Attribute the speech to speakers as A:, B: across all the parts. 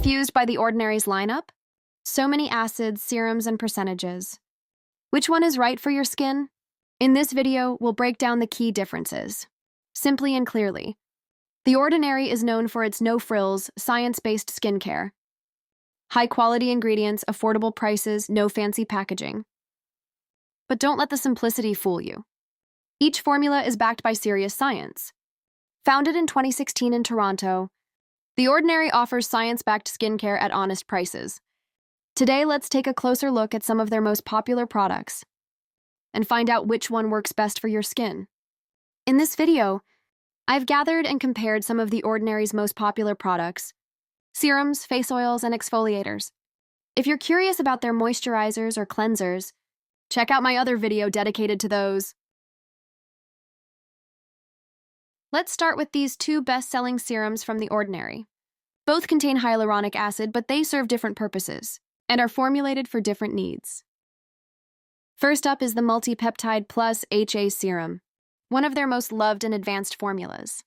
A: Confused by the Ordinary's lineup? So many acids, serums, and percentages. Which one is right for your skin? In this video, we'll break down the key differences. Simply and clearly. The Ordinary is known for its no-frills, science-based skincare. High-quality ingredients, affordable prices, no fancy packaging. But don't let the simplicity fool you. Each formula is backed by serious science. Founded in 2016 in Toronto, The Ordinary offers science-backed skincare at honest prices. Today, let's take a closer look at some of their most popular products and find out which one works best for your skin. In this video, I've gathered and compared some of The Ordinary's most popular products: serums, face oils, and exfoliators. If you're curious about their moisturizers or cleansers, check out my other video dedicated to those. Let's start with these two best-selling serums from The Ordinary. Both contain hyaluronic acid, but they serve different purposes and are formulated for different needs. First up is the Multi-Peptide HA Serum, one of their most loved and advanced formulas.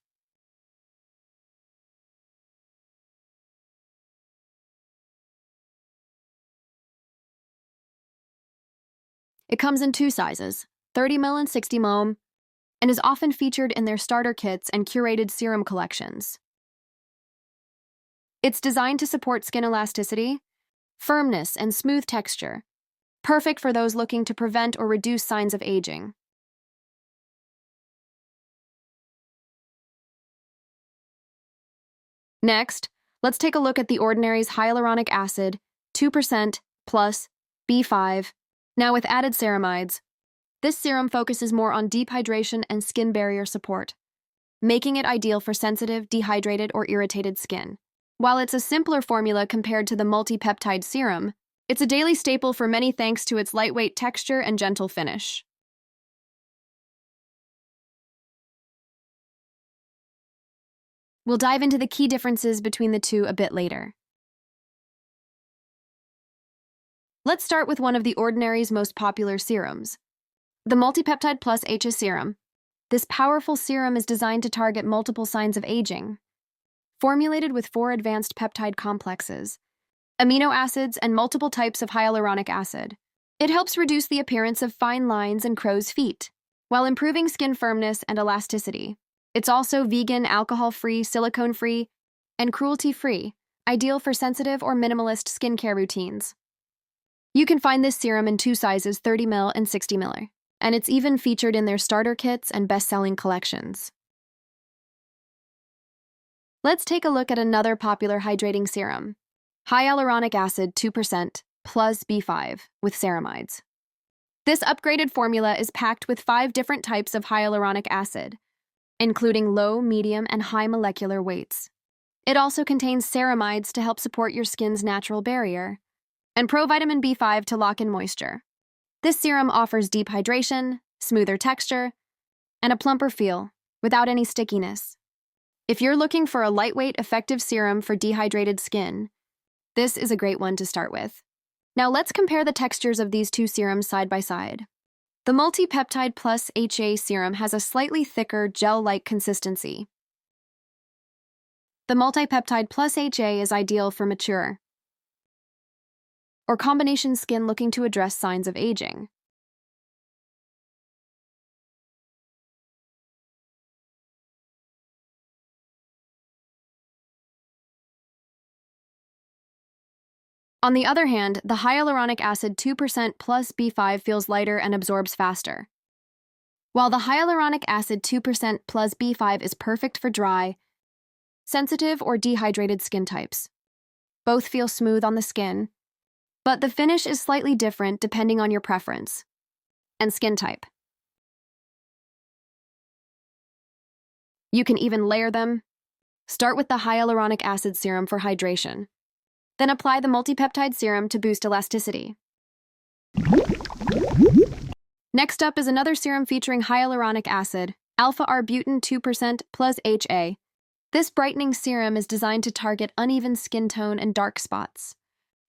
A: It comes in two sizes, 30 ml and 60 ml, and is often featured in their starter kits and curated serum collections. It's designed to support skin elasticity, firmness, and smooth texture, perfect for those looking to prevent or reduce signs of aging. Next, let's take a look at The Ordinary's Hyaluronic Acid, 2% plus B5, now with added ceramides. This serum focuses more on deep hydration and skin barrier support, making it ideal for sensitive, dehydrated, or irritated skin. While it's a simpler formula compared to the multi-peptide serum, it's a daily staple for many thanks to its lightweight texture and gentle finish. We'll dive into the key differences between the two a bit later. Let's start with one of The Ordinary's most popular serums, the Multi-Peptide HA Serum. This powerful serum is designed to target multiple signs of aging. Formulated with 4 advanced peptide complexes, amino acids, and multiple types of hyaluronic acid, it helps reduce the appearance of fine lines and crow's feet, while improving skin firmness and elasticity. It's also vegan, alcohol-free, silicone-free, and cruelty-free, ideal for sensitive or minimalist skincare routines. You can find this serum in two sizes, 30 ml and 60 ml, and it's even featured in their starter kits and best-selling collections. Let's take a look at another popular hydrating serum, Hyaluronic Acid 2% plus B5 with ceramides. This upgraded formula is packed with 5 different types of hyaluronic acid, including low, medium, and high molecular weights. It also contains ceramides to help support your skin's natural barrier, and provitamin B5 to lock in moisture. This serum offers deep hydration, smoother texture, and a plumper feel without any stickiness. If you're looking for a lightweight, effective serum for dehydrated skin, this is a great one to start with. Now let's compare the textures of these two serums side by side. The Multi-Peptide HA Serum has a slightly thicker, gel-like consistency. The Multi-Peptide HA is ideal for mature or combination skin looking to address signs of aging. On the other hand, the Hyaluronic Acid 2% plus B5 feels lighter and absorbs faster. While the Hyaluronic Acid 2% plus B5 is perfect for dry, sensitive, or dehydrated skin types. Both feel smooth on the skin, but the finish is slightly different depending on your preference and skin type. You can even layer them. Start with the Hyaluronic Acid Serum for hydration. Then apply the Multi-Peptide Serum to boost elasticity. Next up is another serum featuring hyaluronic acid, alpha Arbutin 2% plus HA. This brightening serum is designed to target uneven skin tone and dark spots,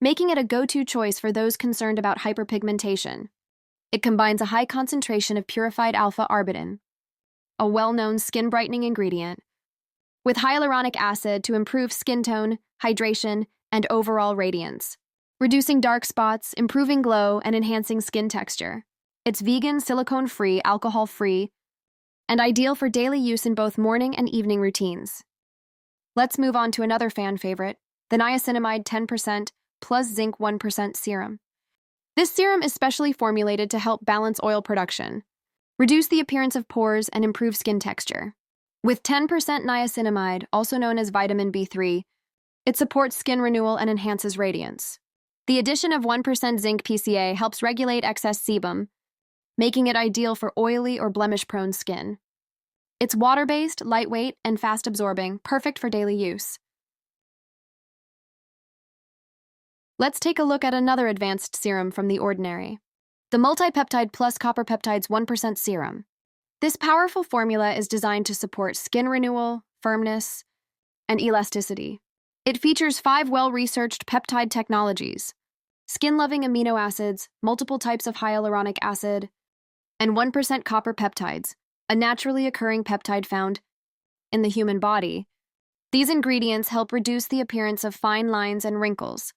A: making it a go-to choice for those concerned about hyperpigmentation. It combines a high concentration of purified alpha Arbutin, a well-known skin brightening ingredient, with hyaluronic acid to improve skin tone, hydration, and overall radiance, reducing dark spots, improving glow, and enhancing skin texture. It's vegan, silicone-free, alcohol-free, and ideal for daily use in both morning and evening routines. Let's move on to another fan favorite, the Niacinamide 10% plus Zinc 1% serum. This serum is specially formulated to help balance oil production, reduce the appearance of pores, and improve skin texture. With 10% niacinamide, also known as vitamin B3, it supports skin renewal and enhances radiance. The addition of 1% zinc PCA helps regulate excess sebum, making it ideal for oily or blemish-prone skin. It's water-based, lightweight, and fast-absorbing, perfect for daily use. Let's take a look at another advanced serum from The Ordinary, the Multi-Peptide plus Copper Peptides 1% Serum. This powerful formula is designed to support skin renewal, firmness, and elasticity. It features 5 well-researched peptide technologies, skin-loving amino acids, multiple types of hyaluronic acid, and 1% copper peptides, a naturally occurring peptide found in the human body. These ingredients help reduce the appearance of fine lines and wrinkles,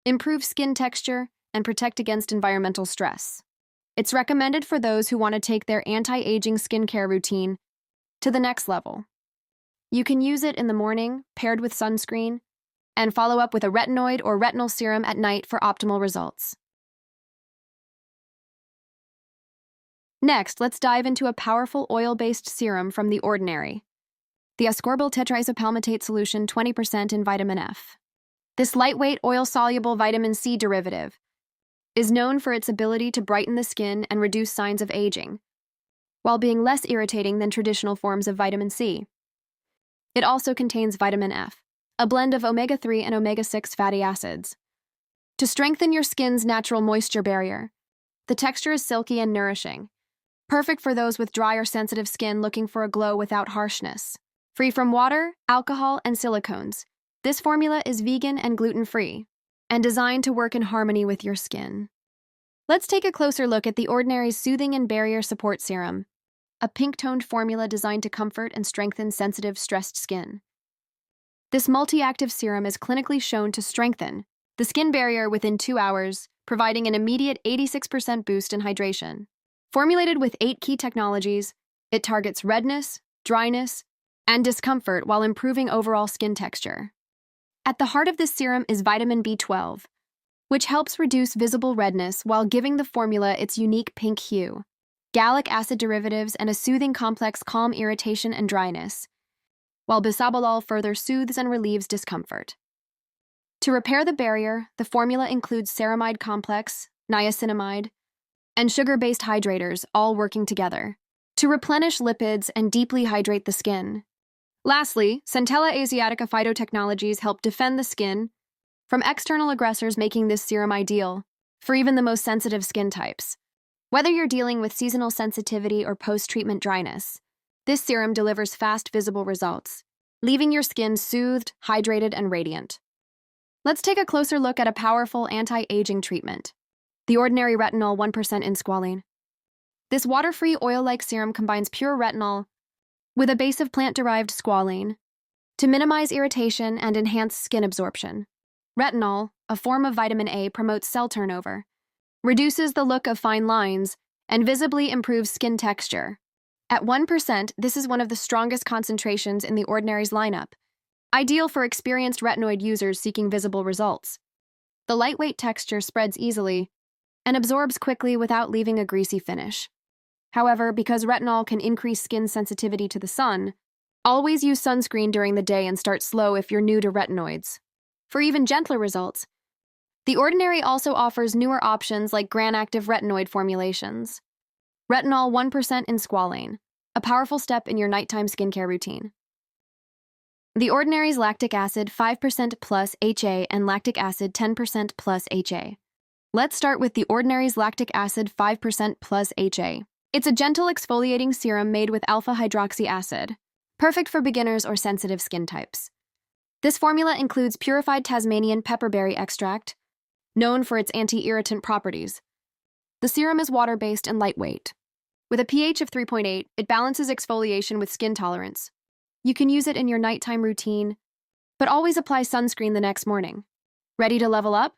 A: improve skin texture, and protect against environmental stress. It's recommended for those who want to take their anti-aging skincare routine to the next level. You can use it in the morning, paired with sunscreen, and follow up with a retinoid or retinol serum at night for optimal results. Next, let's dive into a powerful oil-based serum from The Ordinary, the ascorbyl tetraisopalmitate solution 20% in vitamin F. This lightweight, oil-soluble vitamin C derivative is known for its ability to brighten the skin and reduce signs of aging, while being less irritating than traditional forms of vitamin C. It also contains vitamin F, a blend of omega-3 and omega-6 fatty acids, to strengthen your skin's natural moisture barrier. The texture is silky and nourishing, perfect for those with dry or sensitive skin looking for a glow without harshness. Free from water, alcohol, and silicones, this formula is vegan and gluten-free, and designed to work in harmony with your skin. Let's take a closer look at The Ordinary's Soothing and Barrier Support Serum, a pink-toned formula designed to comfort and strengthen sensitive, stressed skin. This multi-active serum is clinically shown to strengthen the skin barrier within 2 hours, providing an immediate 86% boost in hydration. Formulated with 8 key technologies, it targets redness, dryness, and discomfort while improving overall skin texture. At the heart of this serum is vitamin B12, which helps reduce visible redness while giving the formula its unique pink hue. Gallic acid derivatives and a soothing complex calm irritation and dryness, while bisabolol further soothes and relieves discomfort. To repair the barrier, the formula includes ceramide complex, niacinamide, and sugar-based hydrators all working together to replenish lipids and deeply hydrate the skin. Lastly, Centella Asiatica phytotechnologies help defend the skin from external aggressors, making this serum ideal for even the most sensitive skin types. Whether you're dealing with seasonal sensitivity or post-treatment dryness, this serum delivers fast, visible results, leaving your skin soothed, hydrated, and radiant. Let's take a closer look at a powerful anti-aging treatment, The Ordinary Retinol 1% in Squalane. This water-free, oil-like serum combines pure retinol with a base of plant-derived squalane to minimize irritation and enhance skin absorption. Retinol, a form of vitamin A, promotes cell turnover, reduces the look of fine lines, and visibly improves skin texture. At 1%, this is one of the strongest concentrations in The Ordinary's lineup, ideal for experienced retinoid users seeking visible results. The lightweight texture spreads easily and absorbs quickly without leaving a greasy finish. However, because retinol can increase skin sensitivity to the sun, always use sunscreen during the day and start slow if you're new to retinoids. For even gentler results, The Ordinary also offers newer options like gram-active retinoid formulations. Retinol 1% in Squalane, a powerful step in your nighttime skincare routine. The Ordinary's Lactic Acid 5% plus HA and Lactic Acid 10% plus HA. Let's start with The Ordinary's Lactic Acid 5% plus HA. It's a gentle exfoliating serum made with alpha-hydroxy acid, perfect for beginners or sensitive skin types. This formula includes purified Tasmanian pepperberry extract, known for its anti-irritant properties. The serum is water-based and lightweight. With a pH of 3.8, it balances exfoliation with skin tolerance. You can use it in your nighttime routine, but always apply sunscreen the next morning. Ready to level up?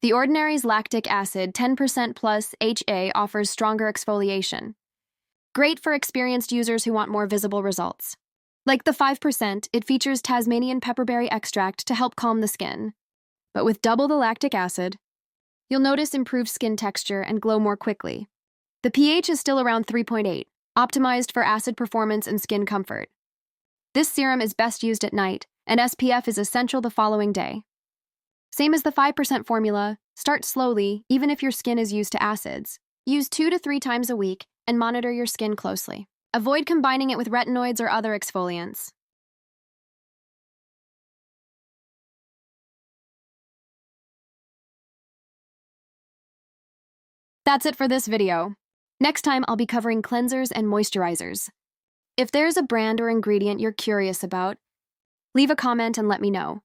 A: The Ordinary's Lactic Acid 10% plus HA offers stronger exfoliation. Great for experienced users who want more visible results. Like the 5%, it features Tasmanian pepperberry extract to help calm the skin. But with double the lactic acid, you'll notice improved skin texture and glow more quickly. The pH is still around 3.8, optimized for acid performance and skin comfort. This serum is best used at night, and SPF is essential the following day. Same as the 5% formula, start slowly, even if your skin is used to acids. Use 2 to 3 times a week and monitor your skin closely. Avoid combining it with retinoids or other exfoliants. That's it for this video. Next time, I'll be covering cleansers and moisturizers. If there's a brand or ingredient you're curious about, leave a comment and let me know.